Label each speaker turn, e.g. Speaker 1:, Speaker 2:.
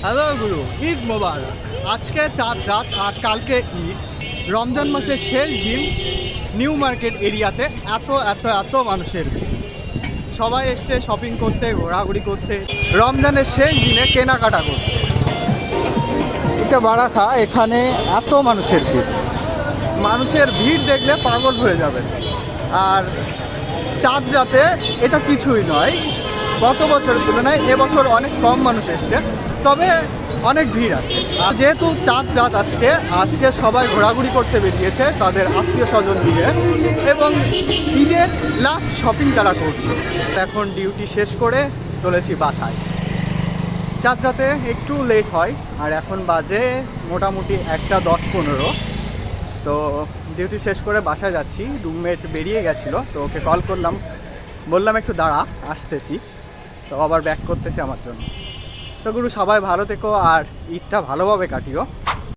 Speaker 1: Hello গুরু, ঈদ মোবারক। আজকে চাঁদ রাত আর কালকে ঈদ। রমজান মাসের শেষ দিন। নিউ মার্কেট এরিয়াতে এত এত এত মানুষের ভিড়। সবাই এসছে শপিং করতে, ঘোরাঘুরি করতে, রমজানের শেষ দিনে কেনাকাটা করতে। এটা বারাখা, এখানে এত মানুষের ভিড়। মানুষের ভিড় দেখলে পাগল হয়ে যাবে। আর চাঁদ রাতে এটা কিছুই নয়। গত বছরের তুলনায় এবছর অনেক কম মানুষ এসছে, তবে অনেক ভিড় আছে। আর যেহেতু চাঁদ রাত আজকে সবাই ঘোরাঘুরি করতে বেরিয়েছে তাদের আত্মীয় স্বজন নিয়ে, এবং ঈদের লাস্ট শপিং তারা করছে। এখন ডিউটি শেষ করে চলেছি বাসায়। চাঁদ রাতে একটু লেট হয়, আর এখন বাজে মোটামুটি 1:10-15। তো ডিউটি শেষ করে বাসায় যাচ্ছি। রুমমেট বেরিয়ে গেছিলো, তো ওকে কল করলাম, বললাম একটু দাঁড়া, আসতেছি। তো আবার ব্যাক করতেছে আমার জন্য। তো গুরু, সবাই ভালো থেকো আর ঈদটা ভালোভাবে কাটিও।